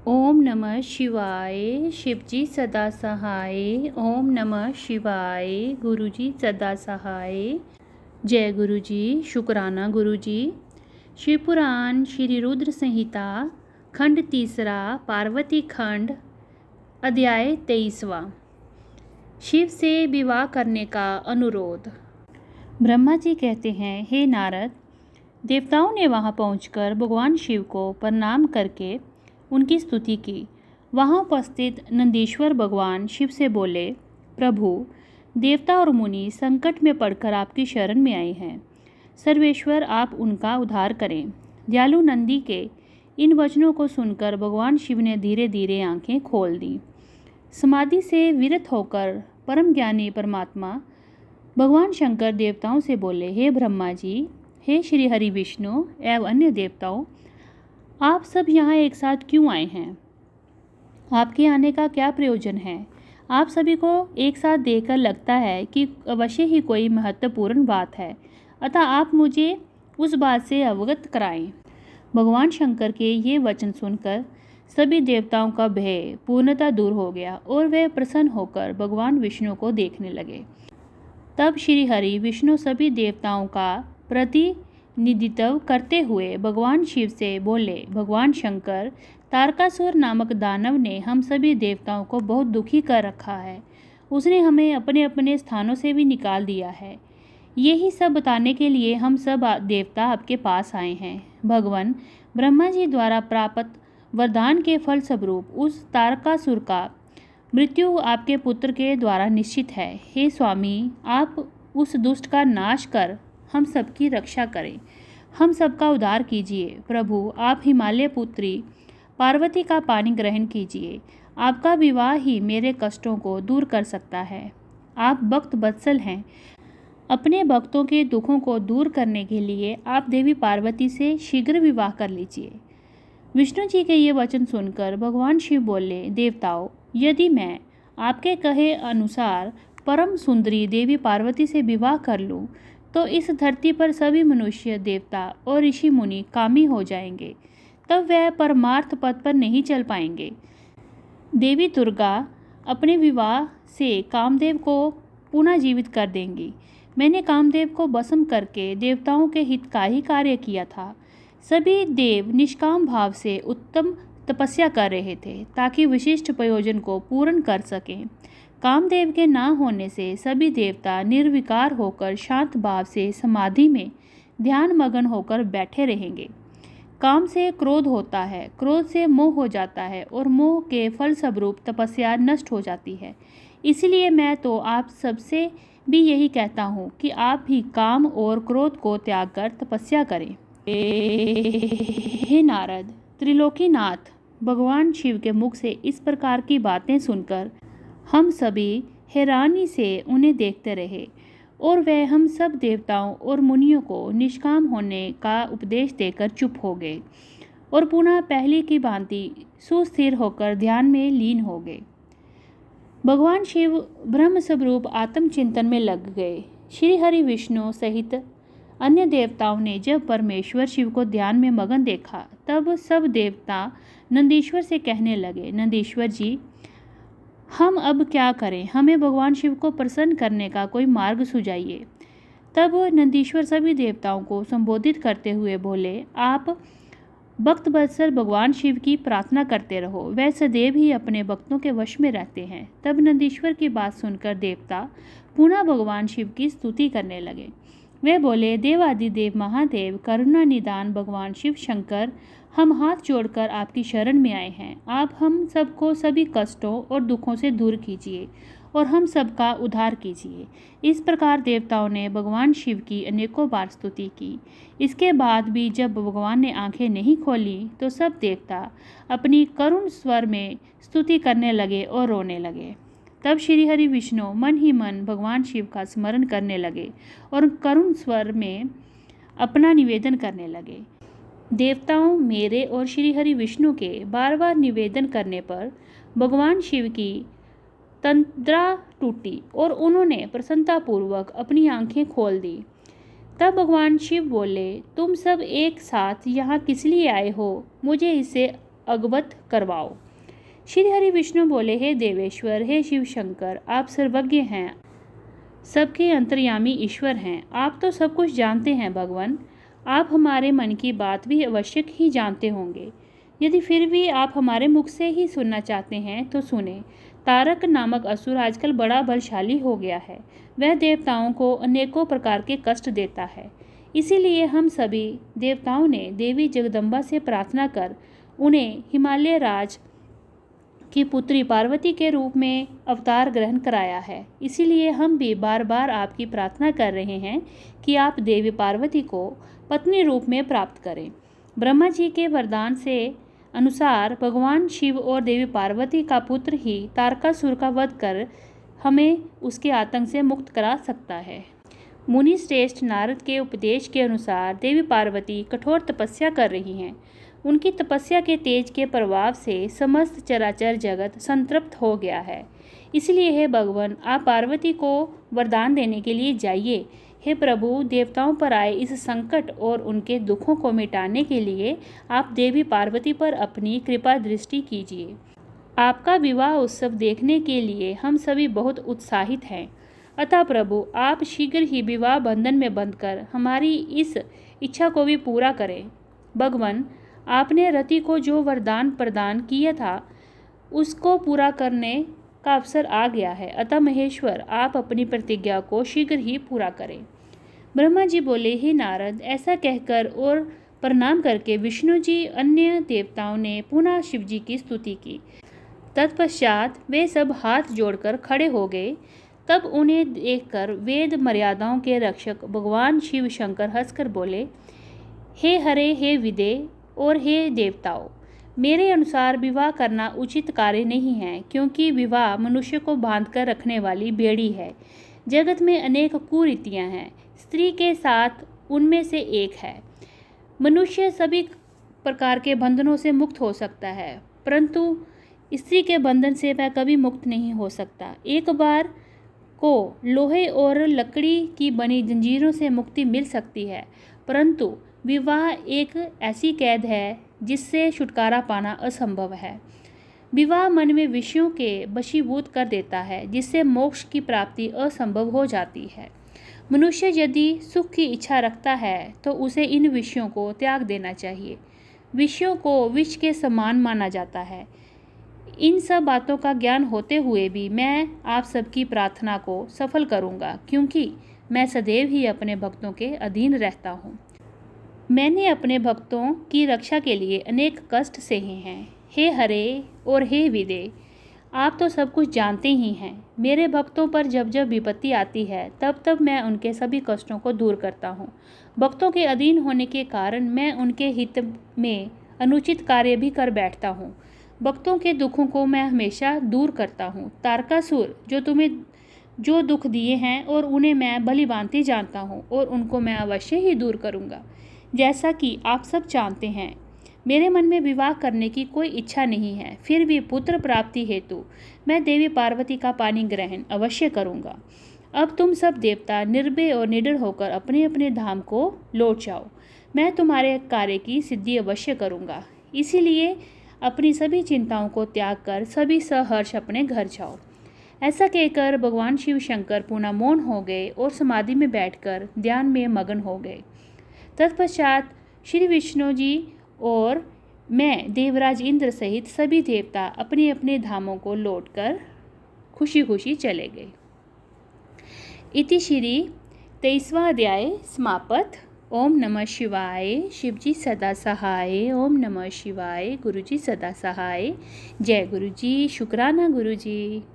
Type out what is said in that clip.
ओम नमः शिवाय। शिवजी सदा सहाय। ओम नमः शिवाय। गुरुजी सदा सहाय। जय गुरुजी। शुक्राना गुरुजी। शिवपुराण श्री रुद्र संहिता खंड तीसरा पार्वती खंड अध्याय 23वां। शिव से विवाह करने का अनुरोध। ब्रह्मा जी कहते हैं, हे नारद, देवताओं ने वहां पहुंचकर भगवान शिव को प्रणाम करके उनकी स्तुति की। वहां उपस्थित नंदीश्वर भगवान शिव से बोले, प्रभु, देवता और मुनि संकट में पड़कर आपकी शरण में आए हैं। सर्वेश्वर, आप उनका उद्धार करें। दयालु नंदी के इन वचनों को सुनकर भगवान शिव ने धीरे धीरे आंखें खोल दी। समाधि से विरत होकर परम ज्ञानी परमात्मा भगवान शंकर देवताओं से बोले, हे ब्रह्मा जी, हे श्री हरि विष्णु एवं अन्य देवताओं, आप सब यहाँ एक साथ क्यों आए हैं? आपके आने का क्या प्रयोजन है? आप सभी को एक साथ देखकर लगता है कि अवश्य ही कोई महत्वपूर्ण बात है, अतः आप मुझे उस बात से अवगत कराएं। भगवान शंकर के ये वचन सुनकर सभी देवताओं का भय पूर्णतः दूर हो गया और वे प्रसन्न होकर भगवान विष्णु को देखने लगे। तब श्री हरि विष्णु सभी देवताओं का प्रतिनिधित्व करते हुए भगवान शिव से बोले, भगवान शंकर, तारकासुर नामक दानव ने हम सभी देवताओं को बहुत दुखी कर रखा है। उसने हमें अपने अपने स्थानों से भी निकाल दिया है। यही सब बताने के लिए हम सब देवता आपके पास आए हैं। भगवान ब्रह्मा जी द्वारा प्राप्त वरदान के फलस्वरूप उस तारकासुर का मृत्यु आपके पुत्र के द्वारा निश्चित है। हे स्वामी, आप उस दुष्ट का नाश कर हम सबकी रक्षा करें, हम सबका उद्धार कीजिए। प्रभु, आप हिमालय पुत्री पार्वती का पानी ग्रहण कीजिए। आपका विवाह ही मेरे कष्टों को दूर कर सकता है। आप भक्त वत्सल हैं। अपने भक्तों के दुखों को दूर करने के लिए आप देवी पार्वती से शीघ्र विवाह कर लीजिए। विष्णु जी के ये वचन सुनकर भगवान शिव बोले, देवताओं, यदि मैं आपके कहे अनुसार परम सुंदरी देवी पार्वती से विवाह कर लूं, तो इस धरती पर सभी मनुष्य, देवता और ऋषि मुनि कामी हो जाएंगे। तब वह परमार्थ पद पर नहीं चल पाएंगे। देवी दुर्गा अपने विवाह से कामदेव को पुनः जीवित कर देंगी। मैंने कामदेव को भस्म करके देवताओं के हित का ही कार्य किया था। सभी देव निष्काम भाव से उत्तम तपस्या कर रहे थे ताकि विशिष्ट प्रयोजन को पूर्ण कर सकें। कामदेव के ना होने से सभी देवता निर्विकार होकर शांत भाव से समाधि में ध्यान मग्न होकर बैठे रहेंगे। काम से क्रोध होता है, क्रोध से मोह हो जाता है और मोह के फलस्वरूप तपस्या नष्ट हो जाती है। इसलिए मैं तो आप सबसे भी यही कहता हूँ कि आप भी काम और क्रोध को त्याग कर तपस्या करें। हे नारद, त्रिलोकीनाथ भगवान शिव के मुख से इस प्रकार की बातें सुनकर हम सभी हैरानी से उन्हें देखते रहे और वह हम सब देवताओं और मुनियों को निष्काम होने का उपदेश देकर चुप हो गए और पुनः पहले की भांति सुस्थिर होकर ध्यान में लीन हो गए। भगवान शिव ब्रह्म स्वरूप आत्मचिंतन में लग गए। श्री हरि विष्णु सहित अन्य देवताओं ने जब परमेश्वर शिव को ध्यान में मगन देखा, तब सब देवता नंदीश्वर से कहने लगे, नंदीश्वर जी, हम अब क्या करें? हमें भगवान शिव को प्रसन्न करने का कोई मार्ग सुझाइए। तब नंदीश्वर सभी देवताओं को संबोधित करते हुए बोले, आप भक्त वत्सल भगवान शिव की प्रार्थना करते रहो, वह सदैव ही अपने भक्तों के वश में रहते हैं। तब नंदीश्वर की बात सुनकर देवता पुनः भगवान शिव की स्तुति करने लगे। वे बोले, देवादिदेव महादेव, करुणा निदान भगवान शिव शंकर, हम हाथ जोड़कर आपकी शरण में आए हैं। आप हम सबको सभी कष्टों और दुखों से दूर कीजिए और हम सबका उद्धार कीजिए। इस प्रकार देवताओं ने भगवान शिव की अनेकों बार स्तुति की। इसके बाद भी जब भगवान ने आंखें नहीं खोली तो सब देवता अपनी करुण स्वर में स्तुति करने लगे और रोने लगे। तब श्री हरि विष्णु मन ही मन भगवान शिव का स्मरण करने लगे और करुण स्वर में अपना निवेदन करने लगे। देवताओं, मेरे और श्री हरि विष्णु के बार बार निवेदन करने पर भगवान शिव की तंद्रा टूटी और उन्होंने प्रसन्नतापूर्वक अपनी आंखें खोल दी। तब भगवान शिव बोले, तुम सब एक साथ यहाँ किस लिए आए हो? मुझे इससे अवगत करवाओ। श्री हरि विष्णु बोले, हे देवेश्वर, हे शिव शंकर, आप सर्वज्ञ हैं, सबके अंतर्यामी ईश्वर हैं। आप तो सब कुछ जानते हैं भगवान। आप हमारे मन की बात भी अवश्य ही जानते होंगे। यदि फिर भी आप हमारे मुख से ही सुनना चाहते हैं तो सुने। तारक नामक असुर आजकल बड़ा बलशाली हो गया है। वह देवताओं को अनेकों प्रकार के कष्ट देता है। इसीलिए हम सभी देवताओं ने देवी जगदम्बा से प्रार्थना कर उन्हें हिमालय राज की पुत्री पार्वती के रूप में अवतार ग्रहण कराया है। इसीलिए हम भी बार बार आपकी प्रार्थना कर रहे हैं कि आप देवी पार्वती को पत्नी रूप में प्राप्त करें। ब्रह्मा जी के वरदान से अनुसार भगवान शिव और देवी पार्वती का पुत्र ही तारकासुर का वध कर हमें उसके आतंक से मुक्त करा सकता है। मुनि श्रेष्ठ नारद के उपदेश के अनुसार देवी पार्वती कठोर तपस्या कर रही हैं। उनकी तपस्या के तेज के प्रभाव से समस्त चराचर जगत संतृप्त हो गया है। इसलिए हे भगवान, आप पार्वती को वरदान देने के लिए जाइए। हे प्रभु, देवताओं पर आए इस संकट और उनके दुखों को मिटाने के लिए आप देवी पार्वती पर अपनी कृपा दृष्टि कीजिए। आपका विवाह उत्सव देखने के लिए हम सभी बहुत उत्साहित हैं। अतः प्रभु, आप शीघ्र ही विवाह बंधन में बंधकर हमारी इस इच्छा को भी पूरा करें। भगवान, आपने रति को जो वरदान प्रदान किया था उसको पूरा करने का अवसर आ गया है। अतः महेश्वर, आप अपनी प्रतिज्ञा को शीघ्र ही पूरा करें। ब्रह्मा जी बोले, हे नारद, ऐसा कहकर और प्रणाम करके विष्णु जी अन्य देवताओं ने पुनः शिव जी की स्तुति की। तत्पश्चात वे सब हाथ जोड़कर खड़े हो गए। तब उन्हें देखकर वेद मर्यादाओं के रक्षक भगवान शिव शंकर हंसकर बोले, हे हरे, हे विदे और हे देवताओं, मेरे अनुसार विवाह करना उचित कार्य नहीं है, क्योंकि विवाह मनुष्य को बांध कर रखने वाली बेड़ी है। जगत में अनेक कुरीतियाँ हैं, स्त्री के साथ उनमें से एक है। मनुष्य सभी प्रकार के बंधनों से मुक्त हो सकता है, परंतु स्त्री के बंधन से वह कभी मुक्त नहीं हो सकता। एक बार को लोहे और लकड़ी की बनी जंजीरों से मुक्ति मिल सकती है, परंतु विवाह एक ऐसी कैद है जिससे छुटकारा पाना असंभव है। विवाह मन में विषयों के वशीभूत कर देता है, जिससे मोक्ष की प्राप्ति असंभव हो जाती है। मनुष्य यदि सुख की इच्छा रखता है तो उसे इन विषयों को त्याग देना चाहिए। विषयों को विष के समान माना जाता है। इन सब बातों का ज्ञान होते हुए भी मैं आप सबकी प्रार्थना को सफल करूंगा, क्योंकि मैं सदैव ही अपने भक्तों के अधीन रहता हूँ। मैंने अपने भक्तों की रक्षा के लिए अनेक कष्ट सहे हैं। हे हरे और हे विदे, आप तो सब कुछ जानते ही हैं। मेरे भक्तों पर जब जब विपत्ति आती है तब तब मैं उनके सभी कष्टों को दूर करता हूँ। भक्तों के अधीन होने के कारण मैं उनके हित में अनुचित कार्य भी कर बैठता हूँ। भक्तों के दुखों को मैं हमेशा दूर करता हूँ। तारकासुर जो तुम्हें जो दुख दिए हैं और उन्हें मैं भली भांति जानता हूँ और उनको मैं अवश्य ही दूर करूँगा। जैसा कि आप सब जानते हैं, मेरे मन में विवाह करने की कोई इच्छा नहीं है, फिर भी पुत्र प्राप्ति हेतु मैं देवी पार्वती का पानी ग्रहण अवश्य करूँगा। अब तुम सब देवता निर्भय और निडर होकर अपने अपने धाम को लौट जाओ। मैं तुम्हारे कार्य की सिद्धि अवश्य करूँगा। इसीलिए अपनी सभी चिंताओं को त्याग कर सभी सहर्ष अपने घर जाओ। ऐसा कहकर भगवान शिव शंकर पुनः मौन हो गए और समाधि में बैठकर ध्यान में मगन हो गए। तत्पश्चात श्री विष्णु जी और मैं देवराज इंद्र सहित सभी देवता अपने अपने धामों को लौटकर खुशी खुशी चले गए। इति श्री 23वां अध्याय समाप्त। ओम नमः शिवाय। शिवजी सदा सहाय। ओम नमः शिवाय। गुरुजी सदा सहाय। जय गुरुजी। शुक्राना गुरुजी।